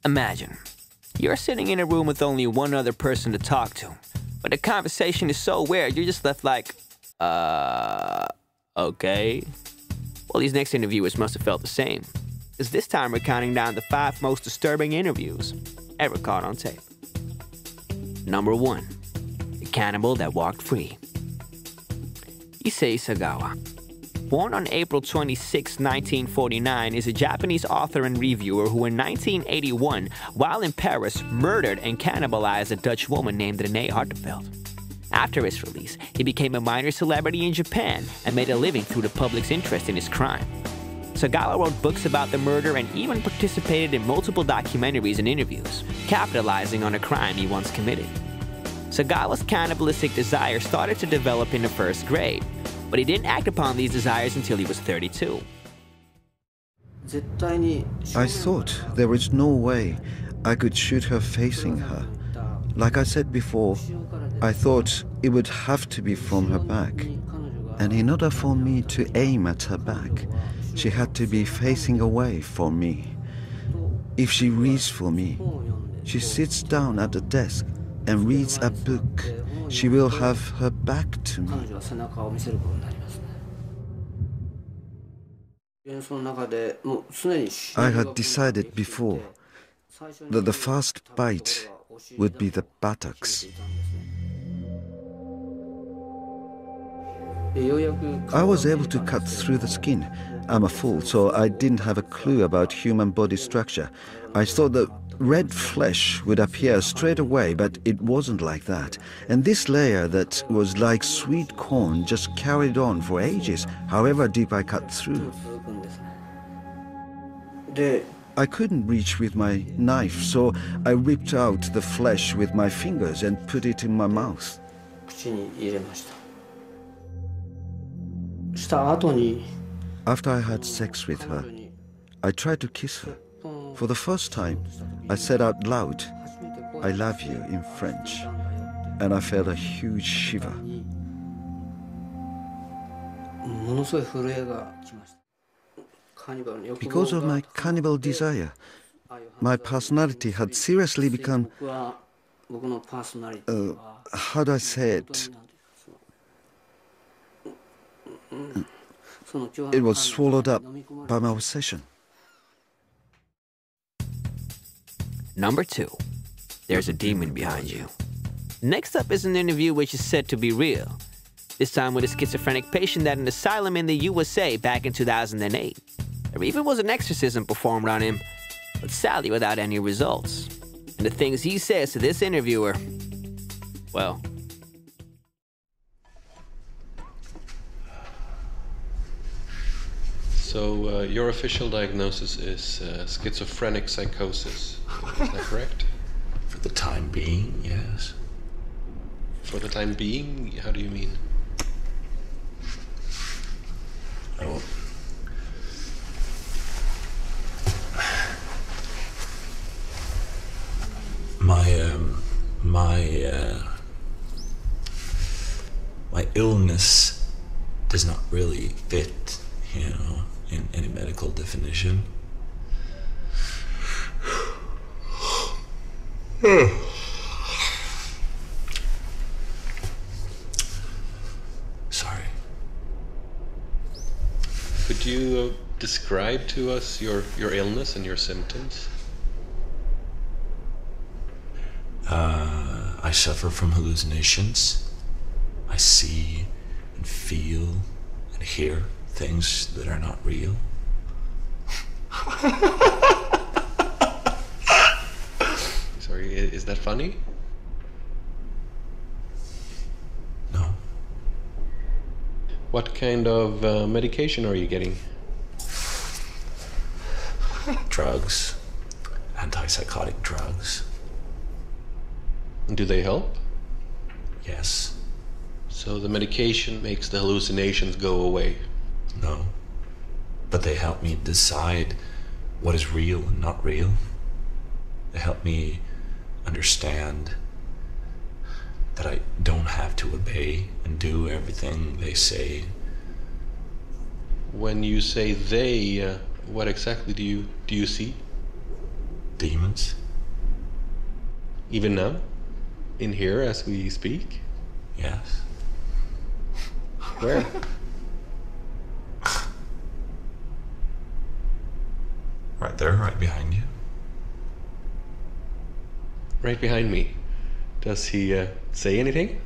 Imagine, you're sitting in a room with only one other person to talk to, but the conversation is so weird you're just left like, okay. Well, these next interviewers must have felt the same, because this time we're counting down the 5 most disturbing interviews ever caught on tape. Number 1. The Cannibal That Walked Free. Issei Sagawa, born on April 26, 1949, is a Japanese author and reviewer who in 1981, while in Paris, murdered and cannibalized a Dutch woman named Renee Hartenveld. After his release, he became a minor celebrity in Japan and made a living through the public's interest in his crime. Sagawa wrote books about the murder and even participated in multiple documentaries and interviews, capitalizing on a crime he once committed. Sagawa's cannibalistic desire started to develop in the 1st grade, but he didn't act upon these desires until he was 32. I thought there was no way I could shoot her facing her. Like I said before, I thought it would have to be from her back. And in order for me to aim at her back, she had to be facing away from me. If she reads for me, she sits down at the desk and reads a book, she will have her back to me. I had decided before that the first bite would be the buttocks. I was able to cut through the skin. I'm a fool, so I didn't have a clue about human body structure. I thought that red flesh would appear straight away, but it wasn't like that. And this layer that was like sweet corn just carried on for ages, however deep I cut through. I couldn't reach with my knife, so I ripped out the flesh with my fingers and put it in my mouth. After I had sex with her, I tried to kiss her. For the first time, I said out loud, "I love you" in French, and I felt a huge shiver. Because of my cannibal desire, my personality had seriously become, how do I say it? It was swallowed up by my obsession. Number 2. There's a demon behind you. Next up is an interview which is said to be real. This time with a schizophrenic patient at an asylum in the USA back in 2008. There even was an exorcism performed on him, but sadly without any results. And the things he says to this interviewer, well... So your official diagnosis is schizophrenic psychosis, is that correct? For the time being, yes. For the time being? How do you mean? Oh. My illness does not really fit, you know, in any medical definition. Sorry. Could you describe to us your illness and your symptoms? I suffer from hallucinations. I see and feel and hear things that are not real. Sorry, is that funny? No. What kind of medication are you getting? Drugs. Antipsychotic drugs. Do they help? Yes. So the medication makes the hallucinations go away? No. But they help me decide what is real and not real. They help me understand that I don't have to obey and do everything they say. When you say they, what exactly do you see? demons. Even now? In here as we speak? Yes. Where? Right there, right behind you. Right behind me. Does he say anything?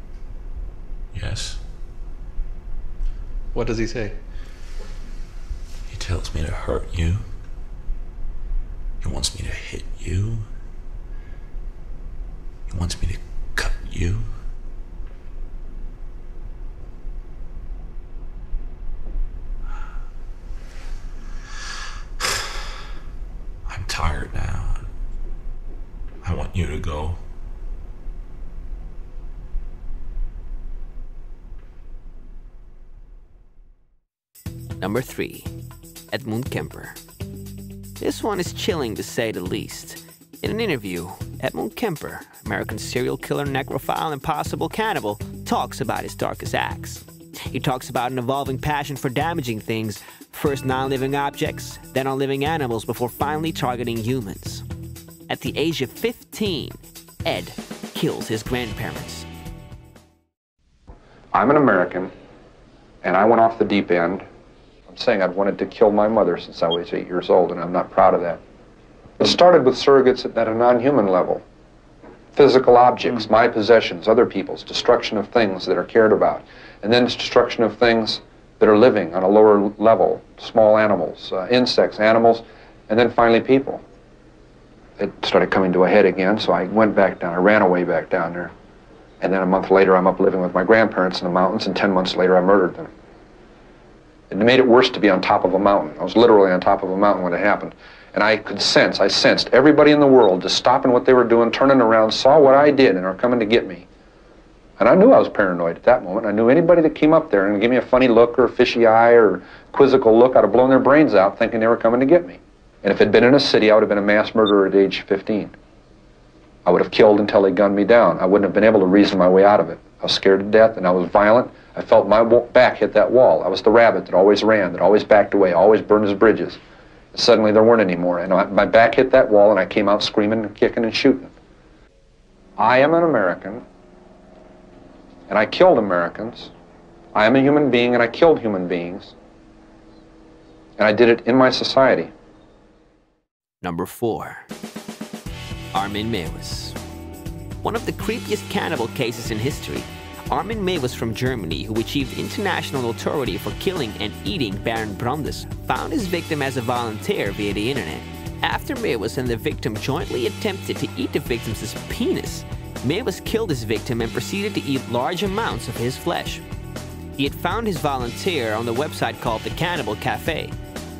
Yes. What does he say? He tells me to hurt you. He wants me to hit you. He wants me to cut you. I'm tired now. I want you to go. Number 3. Edmund Kemper. This one is chilling to say the least. In an interview, Edmund Kemper, American serial killer, necrophile, and possible cannibal, talks about his darkest acts. He talks about an evolving passion for damaging things, first non-living objects, then on living animals, before finally targeting humans. At the age of 15, Ed kills his grandparents. I'm an American, and I went off the deep end. I'm saying I'd wanted to kill my mother since I was 8 years old, and I'm not proud of that. It started with surrogates at a non-human level. Physical objects, my possessions, other people's, destruction of things that are cared about, and then destruction of things that are living on a lower level, small animals, insects, animals, and then finally people. It started coming to a head again, so I went back down. I ran away back down there. And then a month later, I'm up living with my grandparents in the mountains, and 10 months later, I murdered them. It made it worse to be on top of a mountain. I was literally on top of a mountain when it happened. And I sensed everybody in the world just stopping what they were doing, turning around, saw what I did, and are coming to get me. And I knew I was paranoid at that moment. I knew anybody that came up there and gave me a funny look or a fishy eye or quizzical look, I'd have blown their brains out thinking they were coming to get me. And if it had been in a city, I would have been a mass murderer at age 15. I would have killed until they gunned me down. I wouldn't have been able to reason my way out of it. I was scared to death, and I was violent. I felt my back hit that wall. I was the rabbit that always ran, that always backed away, always burned his bridges. And suddenly there weren't any more, and my back hit that wall, and I came out screaming and kicking and shooting. I am an American, and I killed Americans. I am a human being, and I killed human beings. And I did it in my society. Number 4. Armand Mavis. One of the creepiest cannibal cases in history, Armand Mavis from Germany, who achieved international notoriety for killing and eating Baron Brandes, found his victim as a volunteer via the internet. After Mavis and the victim jointly attempted to eat the victim's penis, Mavis killed his victim and proceeded to eat large amounts of his flesh. He had found his volunteer on the website called the Cannibal Cafe.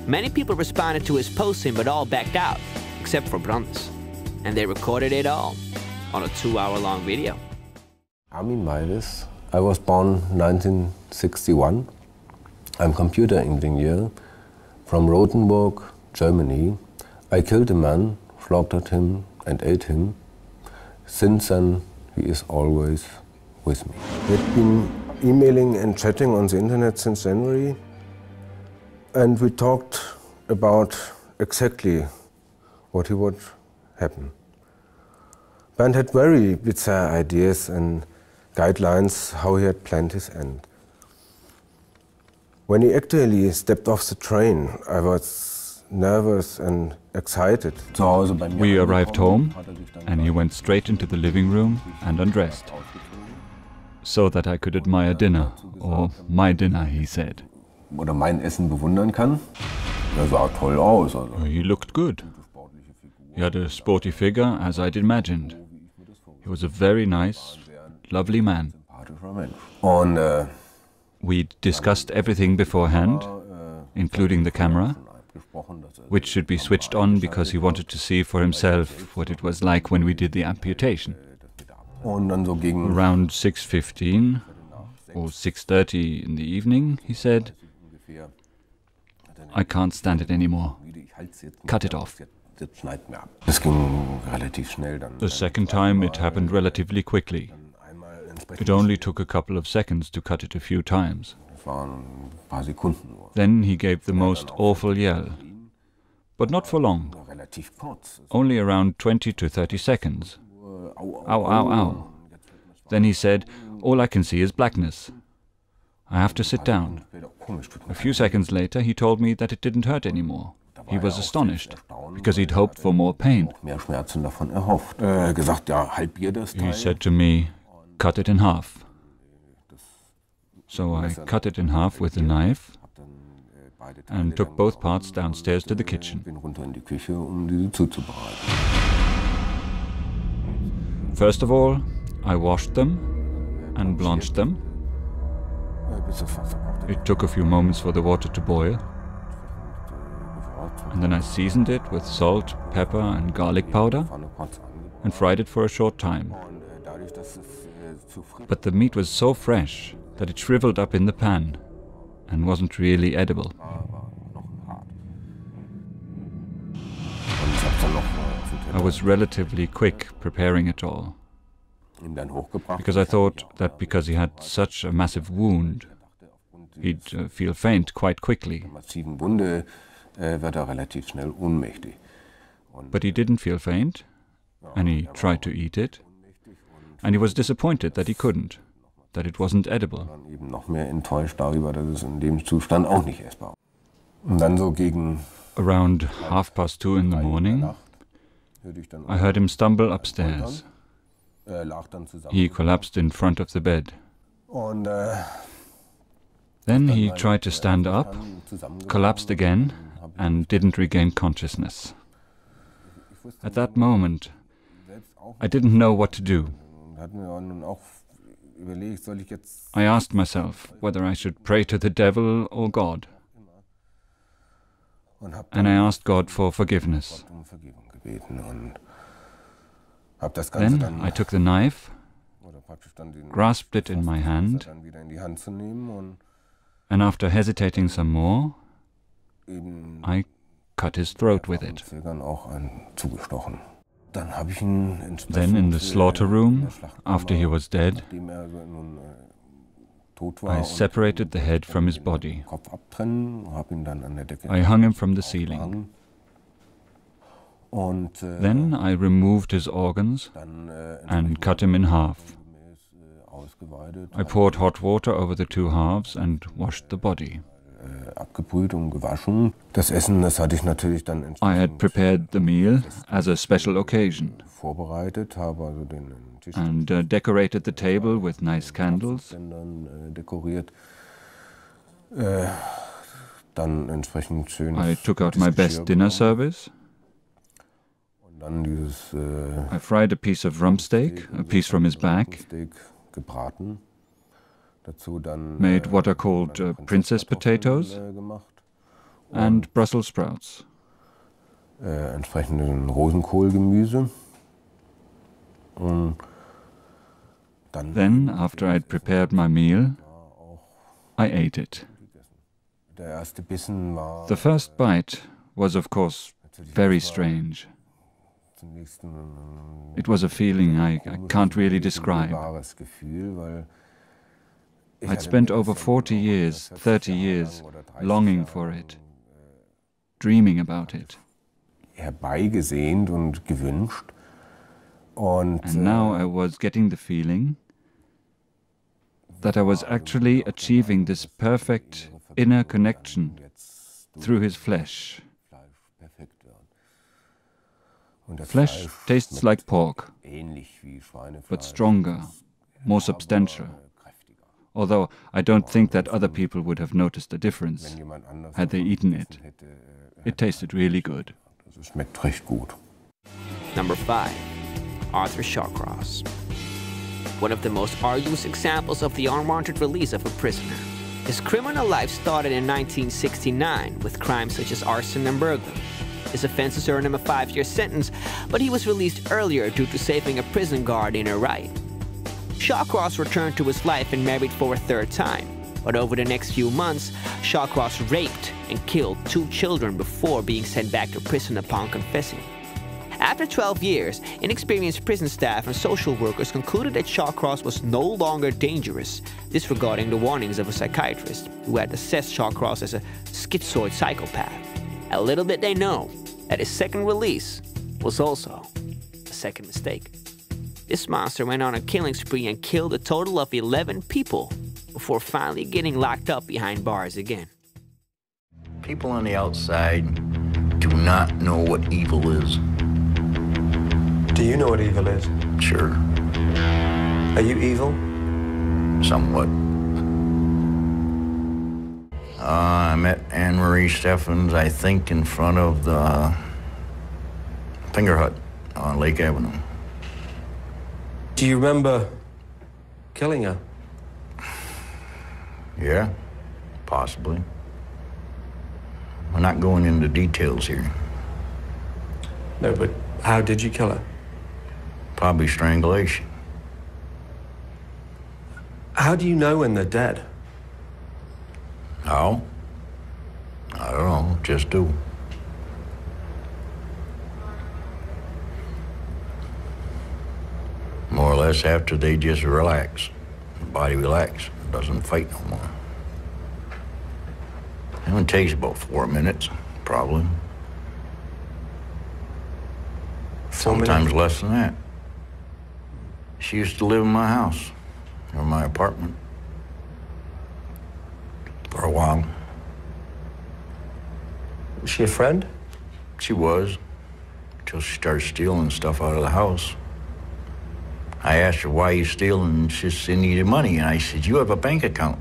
Many people responded to his posting, but all backed out, except for Brandes. And they recorded it all on a 2-hour-long video. Armand Mavis. I was born 1961. I'm a computer engineer from Rothenburg, Germany. I killed a man, slaughtered him and ate him. Since then, he is always with me. We've been emailing and chatting on the internet since January. And we talked about exactly what would happen. Bernd had very bizarre ideas and guidelines how he had planned his end. When he actually stepped off the train, I was nervous and excited. We arrived home, and he went straight into the living room and undressed, so that I could admire dinner, or my dinner, he said. Oder mein Essen bewundern kann. Er sah toll aus. He looked good. He had a sporty figure, as I'd imagined. He was a very nice, lovely man. We'd discussed everything beforehand, including the camera, which should be switched on because he wanted to see for himself what it was like when we did the amputation. Around 6:15 or 6:30 in the evening, he said, "I can't stand it anymore. Cut it off." The second time it happened relatively quickly. It only took a couple of seconds to cut it a few times. Then he gave the most awful yell. but not for long. Only around 20 to 30 seconds. Ow, ow, ow. Then he said, "All I can see is blackness. I have to sit down." A few seconds later, he told me that it didn't hurt anymore. He was astonished, because he'd hoped for more pain. He said to me, "Cut it in half." So I cut it in half with a knife and took both parts downstairs to the kitchen. First of all, I washed them and blanched them. It took a few moments for the water to boil. And then I seasoned it with salt, pepper and garlic powder and fried it for a short time. But the meat was so fresh that it shriveled up in the pan and wasn't really edible. I was relatively quick preparing it all, because I thought that because he had such a massive wound, he'd feel faint quite quickly. But he didn't feel faint, and he tried to eat it, and he was disappointed that he couldn't, that it wasn't edible. Around 2:30 in the morning, I heard him stumble upstairs. He collapsed in front of the bed. Then he tried to stand up, collapsed again, and didn't regain consciousness. At that moment, I didn't know what to do. I asked myself whether I should pray to the devil or God. And I asked God for forgiveness. Then I took the knife, grasped it in my hand, and after hesitating some more, I cut his throat with it. Then in the slaughter room, after he was dead, I separated the head from his body. I hung him from the ceiling. Then I removed his organs and cut him in half. I poured hot water over the two halves and washed the body. I had prepared the meal as a special occasion and decorated the table with nice candles. I took out my best dinner service. I fried a piece of rump steak, a piece from his back, made what are called princess potatoes, and Brussels sprouts. Then, after I'd prepared my meal, I ate it. The first bite was, of course, very strange. It was a feeling I can't really describe. I'd spent over 40 years, 30 years, longing for it, dreaming about it. And now I was getting the feeling that I was actually achieving this perfect inner connection through his flesh. Flesh tastes like pork, but stronger, more substantial. Although I don't think that other people would have noticed a difference had they eaten it. It tasted really good. Number 5. Arthur Shawcross. One of the most arduous examples of the unwanted release of a prisoner. His criminal life started in 1969 with crimes such as arson and burglary. His offenses earned him a 5-year sentence, but he was released earlier due to saving a prison guard in Iraq. Shawcross returned to his life and married for a 3rd time, but over the next few months, Shawcross raped and killed 2 children before being sent back to prison upon confessing. After 12 years, inexperienced prison staff and social workers concluded that Shawcross was no longer dangerous, disregarding the warnings of a psychiatrist who had assessed Shawcross as a schizoid psychopath. A little did they know, that his second release was also a second mistake. This monster went on a killing spree and killed a total of 11 people before finally getting locked up behind bars again. People on the outside do not know what evil is. Do you know what evil is? Sure. Are you evil? Somewhat. I met Anne-Marie Stefans, I think, in front of the Finger Hut on Lake Avenue. Do you remember killing her? Yeah, possibly. We're not going into details here. No, but how did you kill her? Probably strangulation. How do you know when they're dead? How? I don't know, just do. More or less after they just relax. The body relaxes, doesn't fight no more. It only takes about 4 minutes, probably. 4 minutes? Sometimes less than that. She used to live in my house, or my apartment. For a while. Was she a friend? She was, until she started stealing stuff out of the house. I asked her, why are you stealing? And she said, she needed money. And I said, you have a bank account.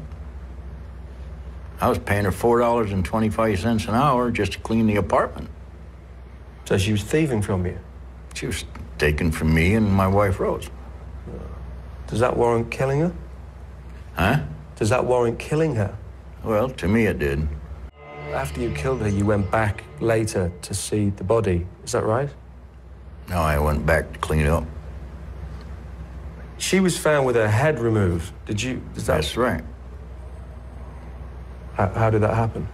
I was paying her $4.25 an hour just to clean the apartment. So she was thieving from you? She was taken from me and my wife, Rose. Does that warrant killing her? Huh? Does that warrant killing her? Well, to me it did. After you killed her, you went back later to see the body. Is that right? No, I went back to clean it up. She was found with her head removed. That's right. How did that happen?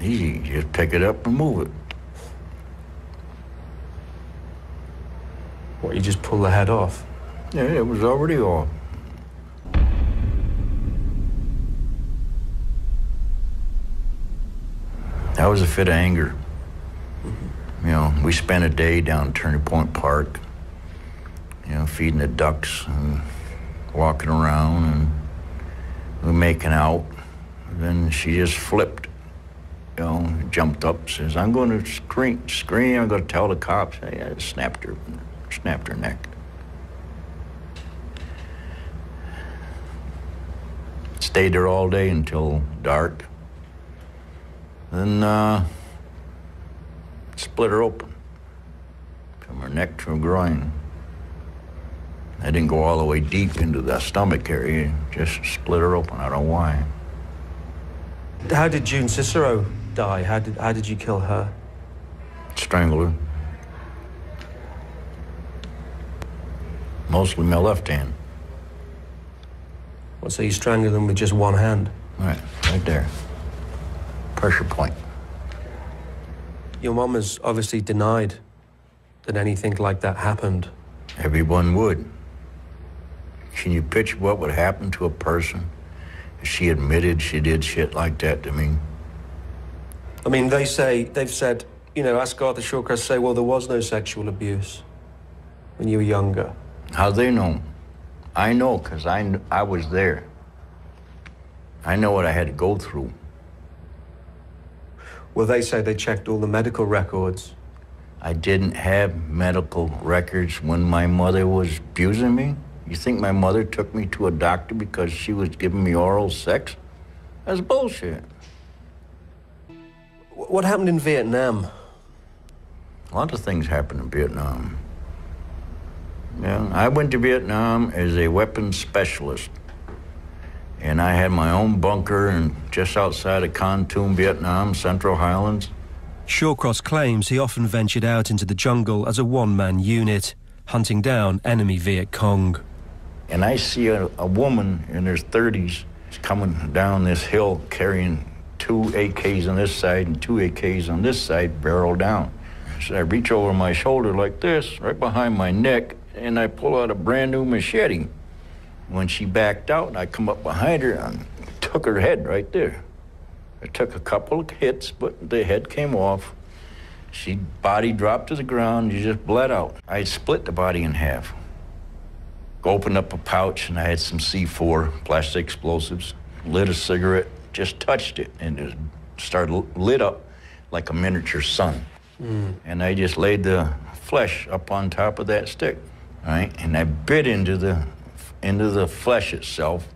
Easy, just pick it up and move it. What, you just pull the head off? Yeah, it was already off. That was a fit of anger. You know, we spent a day down Turning Point Park, you know, feeding the ducks and walking around, and we were making out. Then she just flipped, you know, jumped up, says, I'm going to scream, I'm going to tell the cops. I snapped her neck. Stayed there all day until dark. Then split her open from her neck to her groin. I didn't go all the way deep into the stomach area, just split her open. I don't know why. How did June Cicero die? How did you kill her? Strangle her. Mostly my left hand. Well, so you strangled them with just one hand? Right there. Pressure point. Your mom has obviously denied that anything like that happened. Everyone would. Can you picture what would happen to a person if she admitted she did shit like that to me? I mean, they've said, you know, Asgard, the Shawcross say, well, there was no sexual abuse when you were younger. How they know? I know, because I was there. I know what I had to go through. Well, they say they checked all the medical records. I didn't have medical records when my mother was abusing me. You think my mother took me to a doctor because she was giving me oral sex? That's bullshit. What happened in Vietnam? A lot of things happened in Vietnam. Yeah, I went to Vietnam as a weapons specialist. And I had my own bunker and just outside of Con Tum, Vietnam, Central Highlands. Shawcross claims he often ventured out into the jungle as a one-man unit, hunting down enemy Viet Cong. And I see a woman in her 30s coming down this hill carrying 2 AKs on this side and 2 AKs on this side, barrel down. So I reach over my shoulder like this, right behind my neck, and I pull out a brand new machete. When she backed out, I come up behind her and took her head right there. I took a couple of hits, but the head came off. Body dropped to the ground, she just bled out. I had split the body in half. Opened up a pouch and I had some C4, plastic explosives, lit a cigarette, just touched it, and it started lit up like a miniature sun. And I just laid the flesh up on top of that stick, right? And I bit into the flesh itself,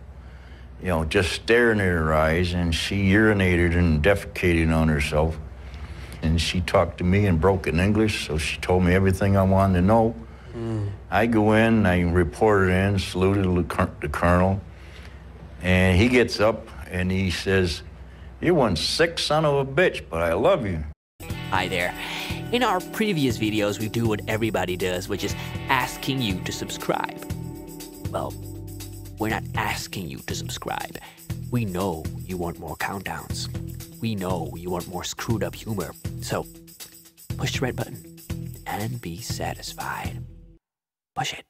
you know, just staring at her eyes, and she urinated and defecated on herself. And she talked to me in broken English, so she told me everything I wanted to know. I go in, I reported in, saluted the colonel, and he gets up and he says, "You're one sick son of a bitch, but I love you." Hi there. In our previous videos, we do what everybody does, which is asking you to subscribe. Well, we're not asking you to subscribe. We know you want more countdowns. We know you want more screwed up humor. So, push the red button and be satisfied. Push it.